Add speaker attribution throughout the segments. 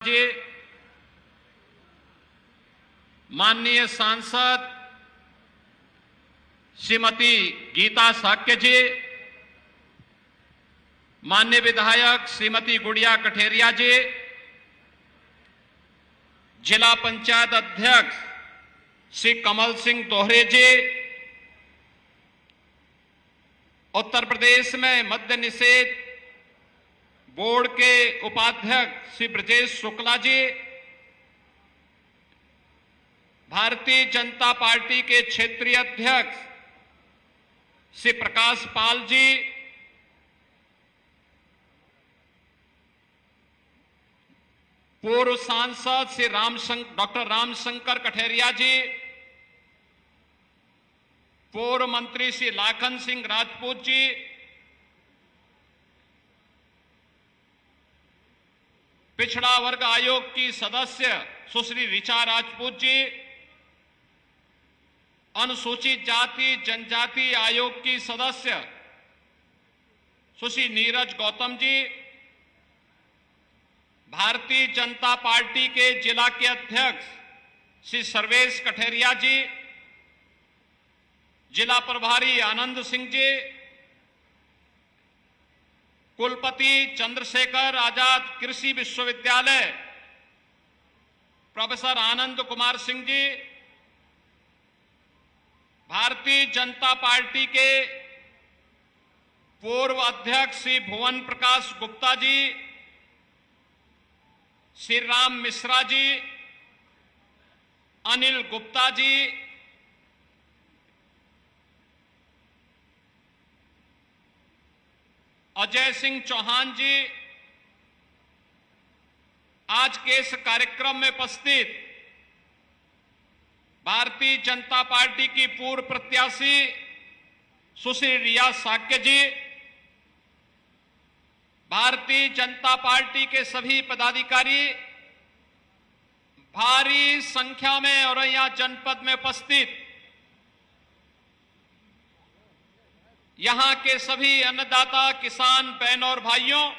Speaker 1: जी, माननीय सांसद श्रीमती गीता साक्य जी, माननीय विधायक श्रीमती गुड़िया कठेरिया जी, जिला पंचायत अध्यक्ष श्री कमल सिंह दोहरे जी, उत्तर प्रदेश में मद्य निषेध बोर्ड के उपाध्यक्ष श्री ब्रजेश शुक्ला जी, भारतीय जनता पार्टी के क्षेत्रीय अध्यक्ष श्री प्रकाश पाल जी, पूर्व सांसद श्री डॉक्टर रामशंकर कठेरिया जी, पूर्व मंत्री श्री लाखन सिंह राजपूत जी, पिछड़ा वर्ग आयोग की सदस्य सुश्री ऋचा राजपूत जी, अनुसूचित जाति जनजाति आयोग की सदस्य सुश्री नीरज गौतम जी, भारतीय जनता पार्टी के जिला के अध्यक्ष श्री सर्वेश कठेरिया जी, जिला प्रभारी आनंद सिंह जी, कुलपति चंद्रशेखर आजाद कृषि विश्वविद्यालय प्रोफेसर आनंद कुमार सिंह जी, भारतीय जनता पार्टी के पूर्व अध्यक्ष श्री भुवन प्रकाश गुप्ता जी, श्री राम मिश्रा जी, अनिल गुप्ता जी, अजय सिंह चौहान जी, आज के इस कार्यक्रम में उपस्थित भारतीय जनता पार्टी की पूर्व प्रत्याशी सुश्री रिया साक्य जी, भारतीय जनता पार्टी के सभी पदाधिकारी, भारी संख्या में औरैया जनपद में उपस्थित यहां के सभी अन्नदाता किसान बहनों और भाइयों,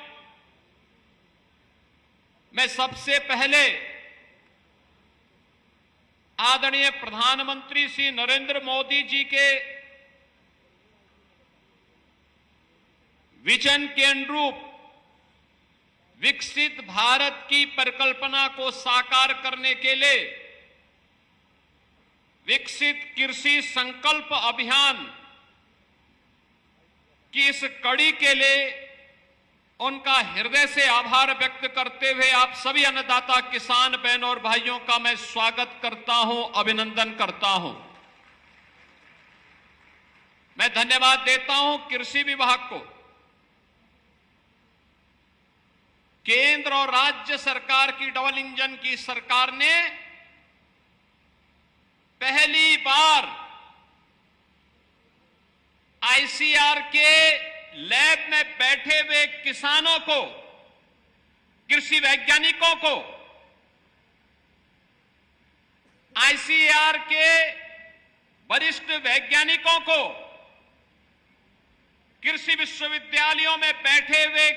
Speaker 1: मैं सबसे पहले आदरणीय प्रधानमंत्री श्री नरेंद्र मोदी जी के विजन के अनुरूप विकसित भारत की परिकल्पना को साकार करने के लिए विकसित कृषि संकल्प अभियान की इस कड़ी के लिए उनका हृदय से आभार व्यक्त करते हुए आप सभी अन्नदाता किसान बहनों और भाइयों का मैं स्वागत करता हूं, अभिनंदन करता हूं। मैं धन्यवाद देता हूं कृषि विभाग को, केंद्र और राज्य सरकार की डबल इंजन की सरकार ने पहली बार आईसीआर के लैब में बैठे हुए किसानों को, कृषि वैज्ञानिकों को, आईसीआर के वरिष्ठ वैज्ञानिकों को, कृषि विश्वविद्यालयों में बैठे हुए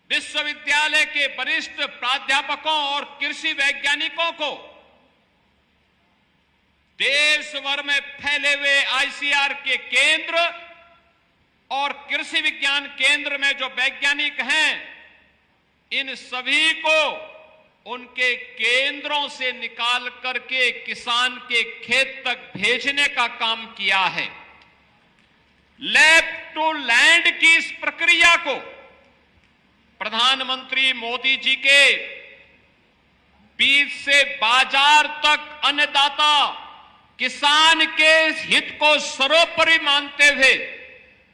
Speaker 1: विश्वविद्यालय के वरिष्ठ प्राध्यापकों और कृषि वैज्ञानिकों को, देश भर में फैले हुए आईसीआर के केंद्र और कृषि विज्ञान केंद्र में जो वैज्ञानिक हैं, इन सभी को उनके केंद्रों से निकाल करके किसान के खेत तक भेजने का काम किया है। लैब टू लैंड की इस प्रक्रिया को प्रधानमंत्री मोदी जी के बीज से बाजार तक अन्नदाता किसान के हित को सर्वोपरि मानते हुए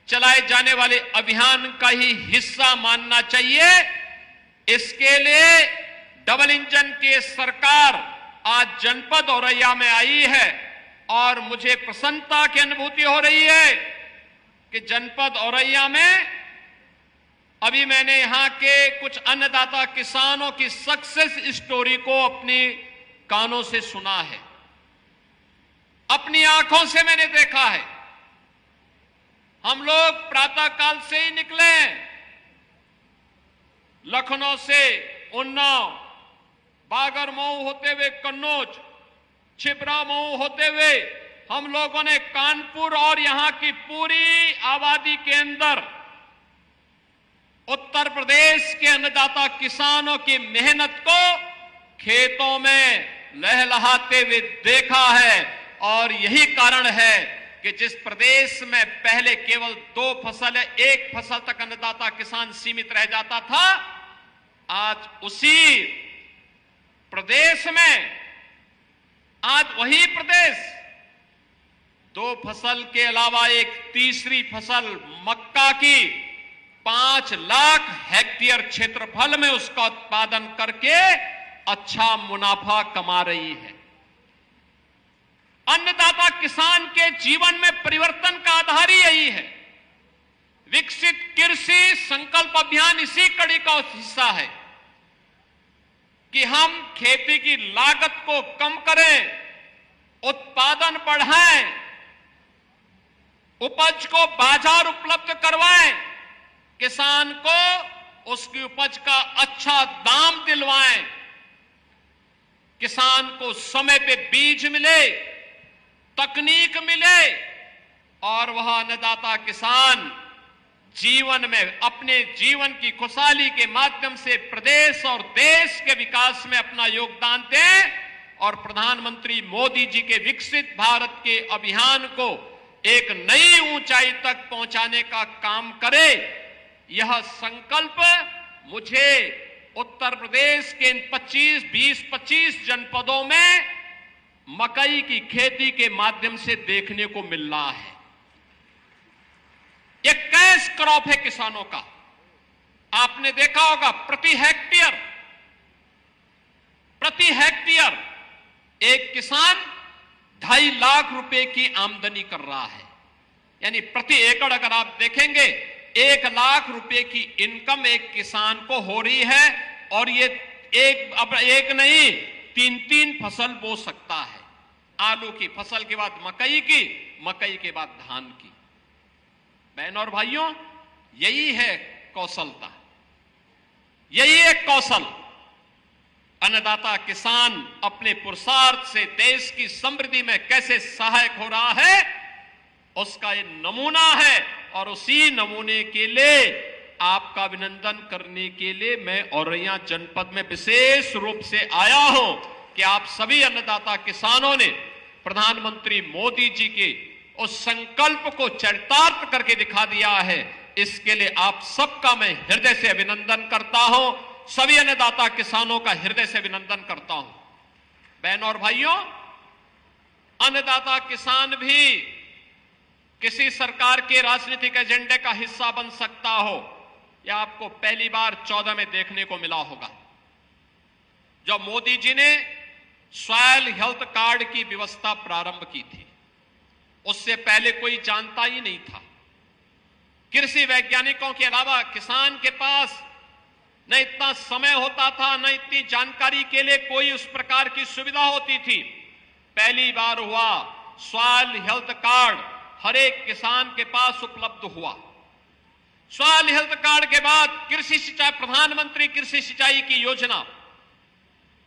Speaker 1: चलाए जाने वाले अभियान का ही हिस्सा मानना चाहिए। इसके लिए डबल इंजन की सरकार आज जनपद औरैया में आई है और मुझे प्रसन्नता की अनुभूति हो रही है कि जनपद औरैया में अभी मैंने यहां के कुछ अन्नदाता किसानों की सक्सेस स्टोरी को अपनी कानों से सुना है, अपनी आंखों से मैंने देखा है। हम लोग प्रातःकाल से ही निकले, लखनऊ से उन्नाव, बागरमऊ होते हुए कन्नौज, छिबरामऊ होते हुए हम लोगों ने कानपुर और यहां की पूरी आबादी के अंदर उत्तर प्रदेश के अन्नदाता किसानों की मेहनत को खेतों में लहलहाते हुए देखा है। और यही कारण है कि जिस प्रदेश में पहले केवल 2 फसल या 1 फसल तक अन्नदाता किसान सीमित रह जाता था, आज उसी प्रदेश में, आज वही प्रदेश 2 फसल के अलावा एक तीसरी फसल मक्का की 5 लाख हेक्टेयर क्षेत्रफल में उसका उत्पादन करके अच्छा मुनाफा कमा रही है। अन्नदाता किसान के जीवन में परिवर्तन का आधार ही यही है। विकसित कृषि संकल्प अभियान इसी कड़ी का हिस्सा है कि हम खेती की लागत को कम करें, उत्पादन बढ़ाएं, उपज को बाजार उपलब्ध करवाएं, किसान को उसकी उपज का अच्छा दाम दिलवाएं, किसान को समय पे बीज मिले, तकनीक मिले और वह अन्नदाता किसान जीवन में अपने जीवन की खुशहाली के माध्यम से प्रदेश और देश के विकास में अपना योगदान दे और प्रधानमंत्री मोदी जी के विकसित भारत के अभियान को एक नई ऊंचाई तक पहुंचाने का काम करे। यह संकल्प मुझे उत्तर प्रदेश के इन 20-25 जनपदों में मकई की खेती के माध्यम से देखने को मिल रहा है। यह कैश क्रॉप है किसानों का। आपने देखा होगा प्रति हेक्टेयर एक किसान 2.5 लाख रुपए की आमदनी कर रहा है। यानी प्रति एकड़ अगर आप देखेंगे 1 लाख रुपए की इनकम एक किसान को हो रही है और ये एक नहीं 3 फसल बो सकता है। आलू की फसल के बाद मकई की, मकई के बाद धान की। बहन और भाइयों, यही है कौशलता, यही एक कौशल। अन्नदाता किसान अपने पुरुषार्थ से देश की समृद्धि में कैसे सहायक हो रहा है उसका ये नमूना है। और उसी नमूने के लिए आपका अभिनंदन करने के लिए मैं औरैया जनपद में विशेष रूप से आया हूं कि आप सभी अन्नदाता किसानों ने प्रधानमंत्री मोदी जी के उस संकल्प को चरितार्थ करके दिखा दिया है। इसके लिए आप सबका मैं हृदय से अभिनंदन करता हूं, सभी अन्नदाता किसानों का हृदय से अभिनंदन करता हूं। बहनों और भाइयों, अन्नदाता किसान भी किसी सरकार के राजनीतिक एजेंडे का हिस्सा बन सकता हो, यह आपको पहली बार 14 में देखने को मिला होगा, जब मोदी जी ने सॉइल हेल्थ कार्ड की व्यवस्था प्रारंभ की थी। उससे पहले कोई जानता ही नहीं था। कृषि वैज्ञानिकों के अलावा किसान के पास न इतना समय होता था, न इतनी जानकारी के लिए कोई उस प्रकार की सुविधा होती थी। पहली बार हुआ सॉइल हेल्थ कार्ड हर एक किसान के पास उपलब्ध हुआ। सॉइल हेल्थ कार्ड के बाद कृषि सिंचाई, प्रधानमंत्री कृषि सिंचाई की योजना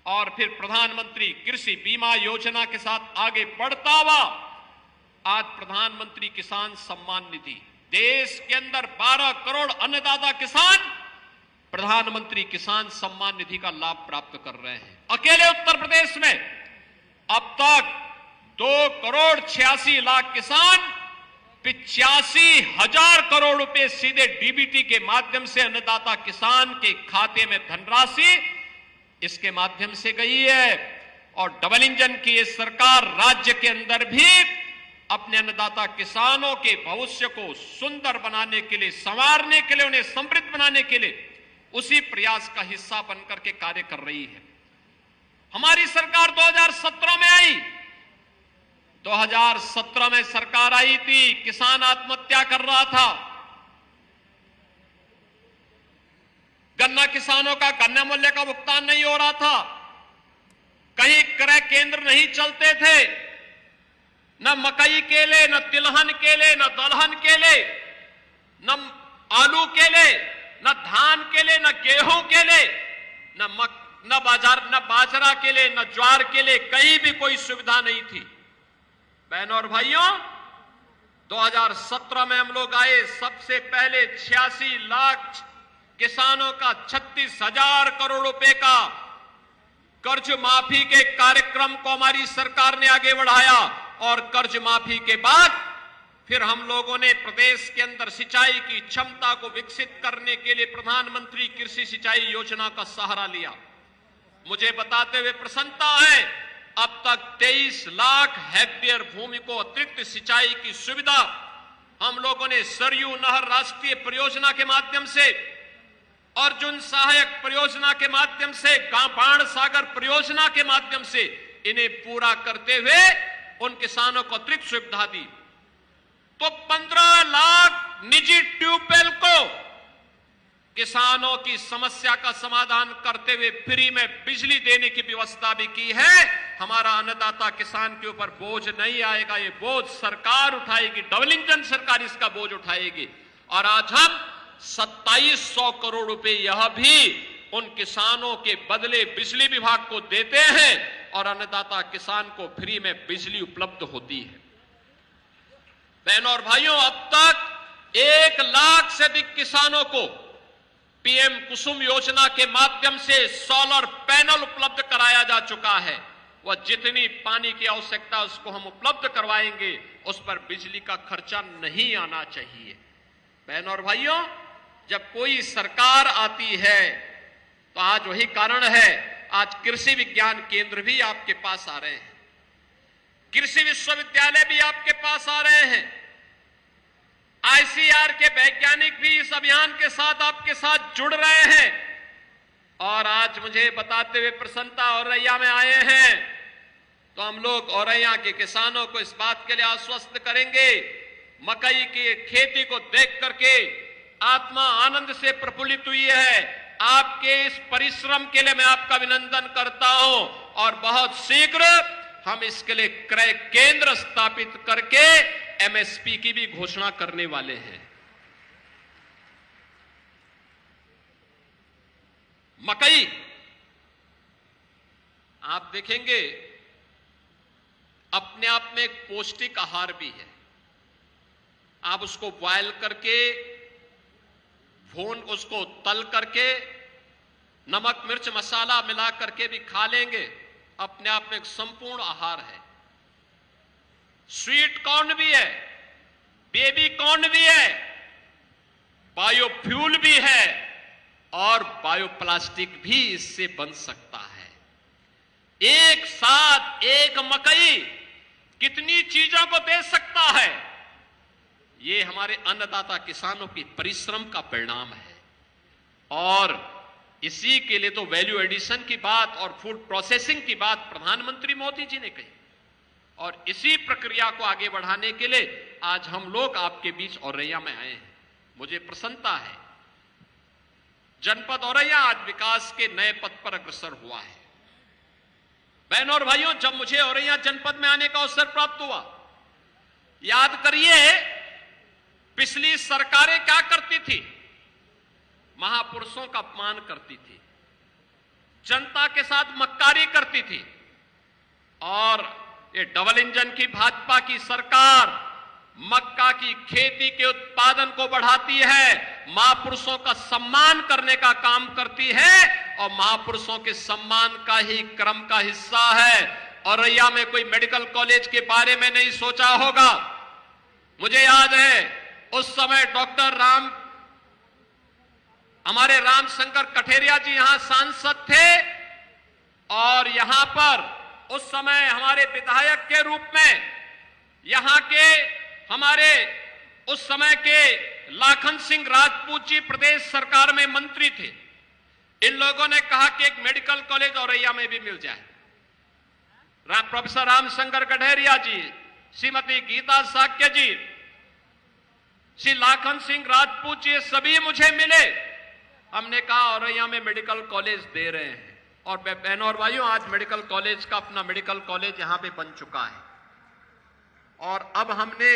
Speaker 1: और फिर प्रधानमंत्री कृषि बीमा योजना के साथ आगे बढ़ता हुआ आज प्रधानमंत्री किसान सम्मान निधि। देश के अंदर 12 करोड़ अन्नदाता किसान प्रधानमंत्री किसान सम्मान निधि का लाभ प्राप्त कर रहे हैं। अकेले उत्तर प्रदेश में अब तक 2 करोड़ 86 लाख किसान 85,000 करोड़ रुपए सीधे डीबीटी के माध्यम से अन्नदाता किसान के खाते में धनराशि इसके माध्यम से गई है। और डबल इंजन की ये सरकार राज्य के अंदर भी अपने अन्नदाता किसानों के भविष्य को सुंदर बनाने के लिए, संवारने के लिए, उन्हें समृद्ध बनाने के लिए उसी प्रयास का हिस्सा बनकर के कार्य कर रही है। हमारी सरकार 2017 में आई। 2017 में सरकार आई थी, किसान आत्महत्या कर रहा था। गन्ना किसानों का गन्ना मूल्य का भुगतान नहीं हो रहा था। कहीं क्रय केंद्र नहीं चलते थे, न मकई केले, न तिलहन केले, न दलहन केले, न आलू केले, न धान के लिए, न गेहूं के लिए, न बाजरा के लिए, न ज्वार के लिए, कहीं भी कोई सुविधा नहीं थी। बहनों और भाइयों, 2017 में हम लोग आए, सबसे पहले 86 लाख किसानों का 36,000 करोड़ रुपए का कर्ज माफी के कार्यक्रम को हमारी सरकार ने आगे बढ़ाया। और कर्ज माफी के बाद फिर हम लोगों ने प्रदेश के अंदर सिंचाई की क्षमता को विकसित करने के लिए प्रधानमंत्री कृषि सिंचाई योजना का सहारा लिया। मुझे बताते हुए प्रसन्नता है, अब तक 23 लाख हेक्टेयर भूमि को अतिरिक्त सिंचाई की सुविधा हम लोगों ने सरयू नहर राष्ट्रीय परियोजना के माध्यम से, अर्जुन सहायक परियोजना के माध्यम से, बाण सागर परियोजना के माध्यम से इन्हें पूरा करते हुए उन किसानों को अतिरिक्त सुविधा दी। तो 15 लाख निजी ट्यूबवेल को किसानों की समस्या का समाधान करते हुए फ्री में बिजली देने की व्यवस्था भी की है। हमारा अन्नदाता किसान के ऊपर बोझ नहीं आएगा, ये बोझ सरकार उठाएगी, डबल इंजन सरकार इसका बोझ उठाएगी। और आज हम 2700 करोड़ रुपए यह भी उन किसानों के बदले बिजली विभाग को देते हैं और अन्नदाता किसान को फ्री में बिजली उपलब्ध होती है। बहनों और भाइयों, अब तक 1 लाख से अधिक किसानों को पीएम कुसुम योजना के माध्यम से सोलर पैनल उपलब्ध कराया जा चुका है। वह जितनी पानी की आवश्यकता उसको हम उपलब्ध करवाएंगे, उस पर बिजली का खर्चा नहीं आना चाहिए। बहनों और भाइयों, जब कोई सरकार आती है तो आज वही कारण है, आज कृषि विज्ञान केंद्र भी आपके पास आ रहे हैं, कृषि विश्वविद्यालय भी आपके पास आ रहे हैं, आईसीआर के वैज्ञानिक भी इस अभियान के साथ आपके साथ जुड़ रहे हैं। और आज मुझे बताते हुए प्रसन्नता, औरैया में आए हैं तो हम लोग औरैया के किसानों को इस बात के लिए आश्वस्त करेंगे, मकई की खेती को देख करके आत्मा आनंद से प्रफुल्लित हुई है। आपके इस परिश्रम के लिए मैं आपका अभिनंदन करता हूं और बहुत शीघ्र हम इसके लिए क्रय केंद्र स्थापित करके एमएसपी की भी घोषणा करने वाले हैं। मकई आप देखेंगे अपने आप में एक पौष्टिक आहार भी है। आप उसको बॉयल करके, उसको तल करके, नमक मिर्च मसाला मिला करके भी खा लेंगे, अपने आप में एक संपूर्ण आहार है। स्वीट कॉर्न भी है, बेबी कॉर्न भी है, बायोफ्यूल भी है और बायोप्लास्टिक भी इससे बन सकता है। एक साथ एक मकई कितनी चीजों को दे सकता है, ये हमारे अन्नदाता किसानों की परिश्रम का परिणाम है। और इसी के लिए तो वैल्यू एडिशन की बात और फूड प्रोसेसिंग की बात प्रधानमंत्री मोदी जी ने कही और इसी प्रक्रिया को आगे बढ़ाने के लिए आज हम लोग आपके बीच औरैया में आए हैं। मुझे प्रसन्नता है, जनपद औरैया आज विकास के नए पथ पर अग्रसर हुआ है। बहनों और भाइयों, जब मुझे औरैया जनपद में आने का अवसर प्राप्त हुआ, याद करिए पिछली सरकारें क्या करती थी, महापुरुषों का अपमान करती थी, जनता के साथ मक्कारी करती थी। और ये डबल इंजन की भाजपा की सरकार मक्का की खेती के उत्पादन को बढ़ाती है, महापुरुषों का सम्मान करने का काम करती है और महापुरुषों के सम्मान का ही क्रम का हिस्सा है। औरैया में कोई मेडिकल कॉलेज के बारे में नहीं सोचा होगा। मुझे याद है उस समय हमारे राम शंकर कठेरिया जी यहां सांसद थे और यहां पर उस समय हमारे विधायक के रूप में यहां के हमारे उस समय के लाखन सिंह राजपूत जी प्रदेश सरकार में मंत्री थे। इन लोगों ने कहा कि एक मेडिकल कॉलेज औरैया में भी मिल जाए। प्रोफेसर रामशंकर कठेरिया जी, श्रीमती गीता साक्य जी, श्री लाखन सिंह राजपूत जी, सभी मुझे मिले। हमने कहा औरैया में मेडिकल कॉलेज दे रहे हैं और बहनों और भाइयों, आज मेडिकल कॉलेज का अपना मेडिकल कॉलेज यहां पे बन चुका है। और अब हमने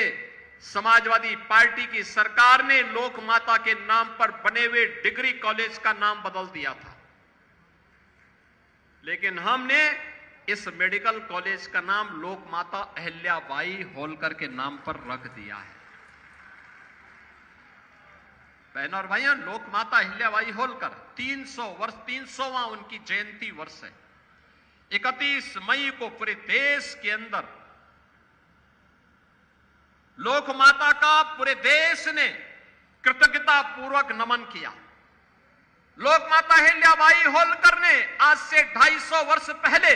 Speaker 1: समाजवादी पार्टी की सरकार ने लोक माता के नाम पर बने हुए डिग्री कॉलेज का नाम बदल दिया था, लेकिन हमने इस मेडिकल कॉलेज का नाम लोक माता अहिल्याबाई होलकर के नाम पर रख दिया है। बहनों और भाइयों, लोक माता अहिल्याबाई होलकर 300वां उनकी जयंती वर्ष है। 31 मई को पूरे देश के अंदर लोक माता का पूरे देश ने कृतज्ञता पूर्वक नमन किया। लोक माता अहिल्याबाई होलकर ने आज से 250 वर्ष पहले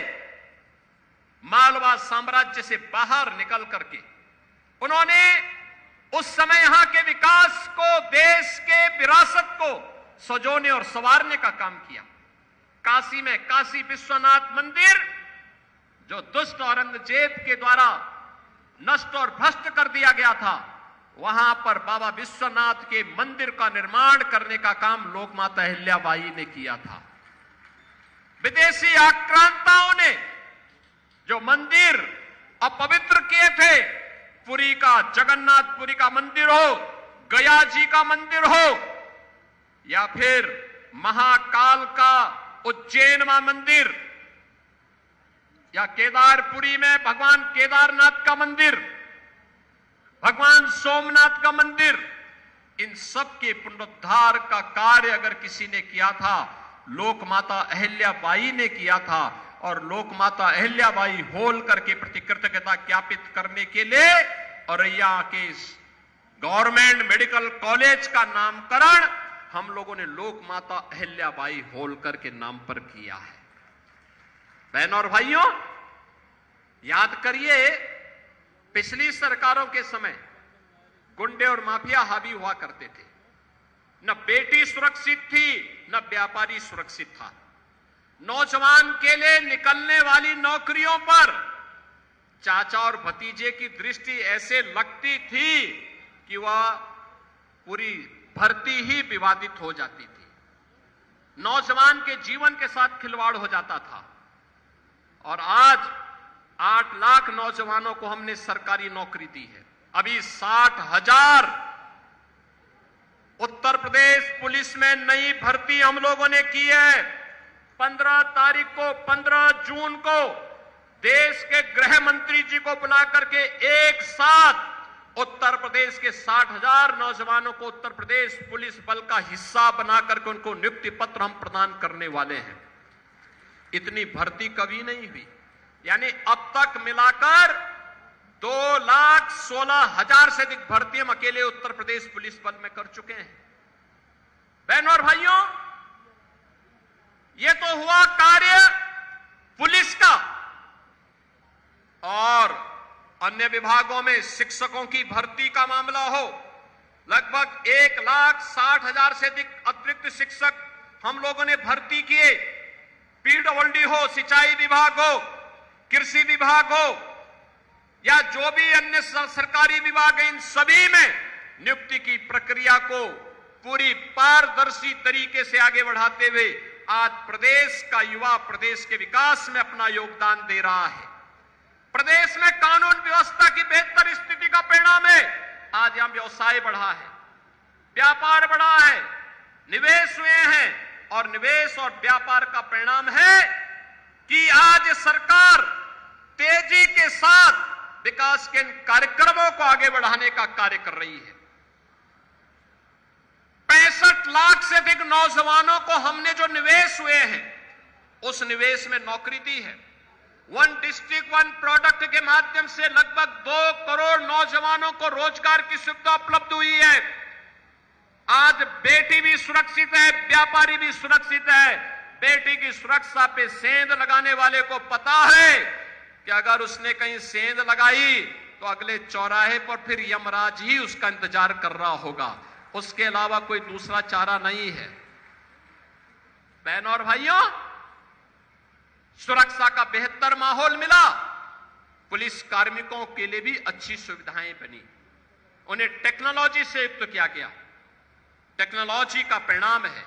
Speaker 1: मालवा साम्राज्य से बाहर निकल करके उन्होंने उस समय यहां के विकास को, देश के विरासत को सजोने और संवारने का काम किया। काशी में काशी विश्वनाथ मंदिर, जो दुष्ट औरंगजेब के द्वारा नष्ट और भ्रष्ट कर दिया गया था, वहां पर बाबा विश्वनाथ के मंदिर का निर्माण करने का काम लोक माता अहिल्याबाई ने किया था। विदेशी आक्रांताओं ने जो मंदिर अपवित्र किए थे, पुरी का जगन्नाथपुरी का मंदिर हो, गया जी का मंदिर हो, या फिर महाकाल का उज्जैन में मंदिर, या केदारपुरी में भगवान केदारनाथ का मंदिर, भगवान सोमनाथ का मंदिर, इन सब के पुनरुद्धार का कार्य अगर किसी ने किया था, लोक माता अहिल्याबाई ने किया था। और लोक माता अहिल्याबाई होलकर के प्रति कृतज्ञता ज्ञापित करने के लिए औरैया के गवर्नमेंट मेडिकल कॉलेज का नामकरण हम लोगों ने लोक माता अहिल्याबाई होलकर के नाम पर किया है। बहनों और भाइयों, याद करिए, पिछली सरकारों के समय गुंडे और माफिया हावी हुआ करते थे। न बेटी सुरक्षित थी, न व्यापारी सुरक्षित था। नौजवान के लिए निकलने वाली नौकरियों पर चाचा और भतीजे की दृष्टि ऐसे लगती थी कि वह पूरी भर्ती ही विवादित हो जाती थी। नौजवान के जीवन के साथ खिलवाड़ हो जाता था। और आज 8 लाख नौजवानों को हमने सरकारी नौकरी दी है। अभी 60,000 उत्तर प्रदेश पुलिस में नई भर्ती हम लोगों ने की है। 15 जून को देश के गृह मंत्री जी को बुला करके एक साथ उत्तर प्रदेश के 60,000 नौजवानों को उत्तर प्रदेश पुलिस बल का हिस्सा बना करके उनको नियुक्ति पत्र हम प्रदान करने वाले हैं। इतनी भर्ती कभी नहीं हुई। यानी अब तक मिलाकर 2,16,000 से अधिक भर्ती हम अकेले उत्तर प्रदेश पुलिस बल में कर चुके हैं। बहनों और भाइयों, यह तो हुआ कार्य पुलिस का। और अन्य विभागों में शिक्षकों की भर्ती का मामला हो, लगभग 1,60,000 से अधिक अतिरिक्त शिक्षक हम लोगों ने भर्ती किए। पीडब्ल्यूडी हो, सिंचाई विभाग हो, कृषि विभाग हो, या जो भी अन्य सरकारी विभाग है, इन सभी में नियुक्ति की प्रक्रिया को पूरी पारदर्शी तरीके से आगे बढ़ाते हुए आज प्रदेश का युवा प्रदेश के विकास में अपना योगदान दे रहा है। प्रदेश में कानून व्यवस्था की बेहतर स्थिति का परिणाम है आज यहां व्यवसाय बढ़ा है, व्यापार बढ़ा है, निवेश हुए हैं। और निवेश और व्यापार का परिणाम है कि आज सरकार तेजी के साथ विकास के इन कार्यक्रमों को आगे बढ़ाने का कार्य कर रही है। 65 लाख से अधिक नौजवानों को हमने जो निवेश हुए हैं, उस निवेश में नौकरी दी है। 1 डिस्ट्रिक्ट 1 प्रोडक्ट के माध्यम से लगभग 2 करोड़ नौजवानों को रोजगार की सुविधा उपलब्ध हुई है। आज बेटी भी सुरक्षित है, व्यापारी भी सुरक्षित है। बेटी की सुरक्षा पे सेंध लगाने वाले को पता है कि अगर उसने कहीं सेंध लगाई तो अगले चौराहे पर फिर यमराज ही उसका इंतजार कर रहा होगा, उसके अलावा कोई दूसरा चारा नहीं है। बहनों और भाइयों, सुरक्षा का बेहतर माहौल मिला। पुलिस कार्मिकों के लिए भी अच्छी सुविधाएं बनी, उन्हें टेक्नोलॉजी से युक्त किया गया। टेक्नोलॉजी का परिणाम है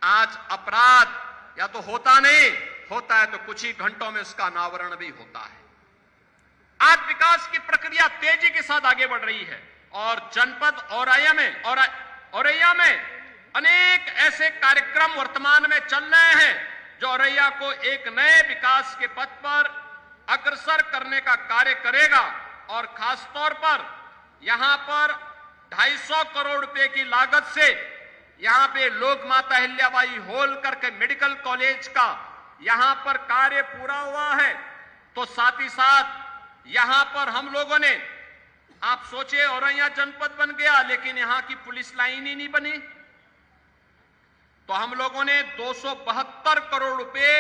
Speaker 1: आज अपराध या तो होता नहीं, होता है तो कुछ ही घंटों में उसका अनावरण भी होता है।
Speaker 2: आज विकास की प्रक्रिया तेजी के साथ आगे बढ़ रही है और जनपद औरैया में अनेक ऐसे कार्यक्रम वर्तमान में चल रहे हैं जो औरैया को एक नए विकास के पथ पर अग्रसर करने का कार्य करेगा। और खासतौर पर यहां पर 250 करोड़ रुपए की लागत से यहां पे लोक माता अहिल्याबाई होलकर के मेडिकल कॉलेज का यहां पर कार्य पूरा हुआ है। तो साथ ही साथ यहां पर हम लोगों ने, आप सोचे औरैया जनपद बन गया लेकिन यहां की पुलिस लाइन ही नहीं बनी, तो हम लोगों ने 272 करोड़ रुपए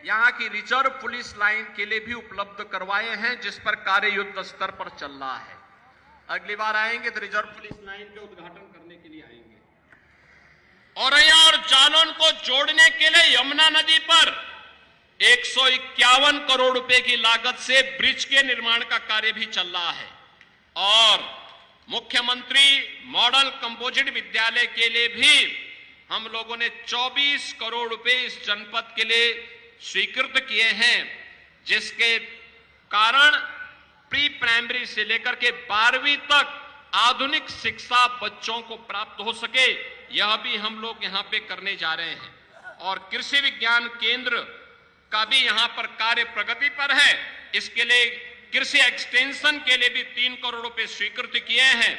Speaker 2: यहां की रिजर्व पुलिस लाइन के लिए भी उपलब्ध करवाए हैं, जिस पर कार्य युद्ध स्तर पर चल रहा है। अगली बार आएंगे तो रिजर्व पुलिस लाइन के उद्घाटन करने के लिए आएंगे।
Speaker 1: औरैया और जालौन को जोड़ने के लिए यमुना नदी पर 151 करोड़ रुपए की लागत से ब्रिज के निर्माण का कार्य भी चल रहा है। और मुख्यमंत्री मॉडल कंपोजिट विद्यालय के लिए भी हम लोगों ने 24 करोड़ रुपए इस जनपद के लिए स्वीकृत किए हैं, जिसके कारण प्री प्राइमरी से लेकर के 12वीं तक आधुनिक शिक्षा बच्चों को प्राप्त हो सके, यह भी हम लोग यहां पे करने जा रहे हैं। और कृषि विज्ञान केंद्र का भी यहां पर कार्य प्रगति पर है। इसके लिए कृषि एक्सटेंशन के लिए भी 3 करोड़ रुपए स्वीकृत किए हैं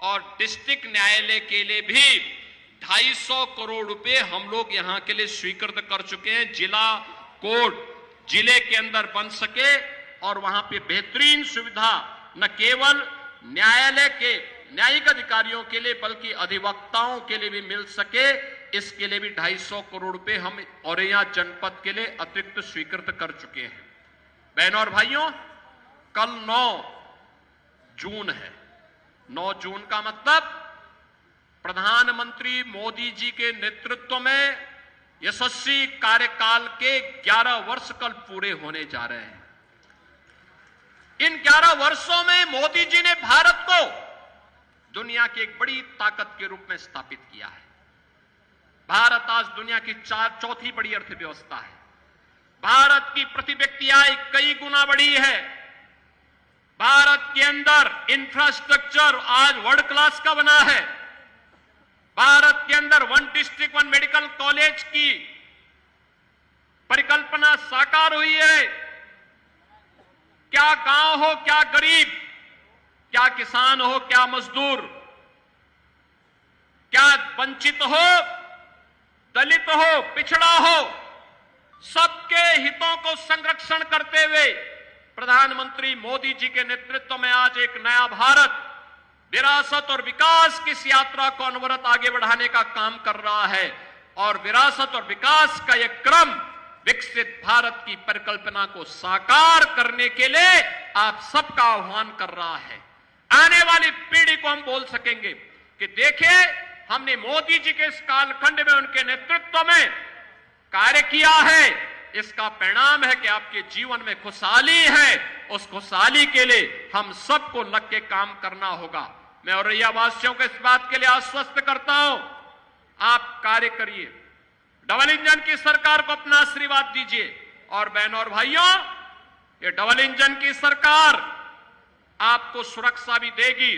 Speaker 1: और डिस्ट्रिक्ट न्यायालय के लिए भी 250 करोड़ रुपए हम लोग यहां के लिए स्वीकृत कर चुके हैं। जिला कोर्ट जिले के अंदर बन सके और वहां पे बेहतरीन सुविधा न केवल न्यायालय के न्यायिक अधिकारियों के लिए बल्कि अधिवक्ताओं के लिए भी मिल सके, इसके लिए भी 250 करोड़ रुपए हम औरैया जनपद के लिए अतिरिक्त स्वीकृत कर चुके हैं। बहनों और भाइयों, कल 9 जून है। 9 जून का मतलब प्रधानमंत्री मोदी जी के नेतृत्व में यशस्वी कार्यकाल के 11 वर्ष कल पूरे होने जा रहे हैं। इन 11 वर्षों में मोदी जी ने भारत को दुनिया की एक बड़ी ताकत के रूप में स्थापित किया है। भारत आज दुनिया की चौथी बड़ी अर्थव्यवस्था है। भारत की प्रति व्यक्ति आय कई गुना बढ़ी है। भारत के अंदर इंफ्रास्ट्रक्चर आज वर्ल्ड क्लास का बना है। भारत के अंदर 1 डिस्ट्रिक्ट 1 मेडिकल कॉलेज की परिकल्पना साकार हुई है। क्या गांव हो, क्या गरीब, क्या किसान हो, क्या मजदूर, क्या वंचित हो, दलित हो, पिछड़ा हो, सबके हितों को संरक्षण करते हुए प्रधानमंत्री मोदी जी के नेतृत्व में आज एक नया भारत विरासत और विकास की इस यात्रा को अनवरत आगे बढ़ाने का काम कर रहा है। और विरासत और विकास का यह क्रम विकसित भारत की परिकल्पना को साकार करने के लिए आप सबका आह्वान कर रहा है। आने वाली पीढ़ी को हम बोल सकेंगे कि देखिए, हमने मोदी जी के इस कालखंड में उनके नेतृत्व में कार्य किया है। इसका परिणाम है कि आपके जीवन में खुशहाली है। उस खुशहाली के लिए हम सबको लग के काम करना होगा। मैं औरैया वासियों को इस बात के लिए आश्वस्त करता हूं, आप कार्य करिए, डबल इंजन की सरकार को अपना आशीर्वाद दीजिए। और बहनों और भाइयों, ये डबल इंजन की सरकार आपको सुरक्षा भी देगी,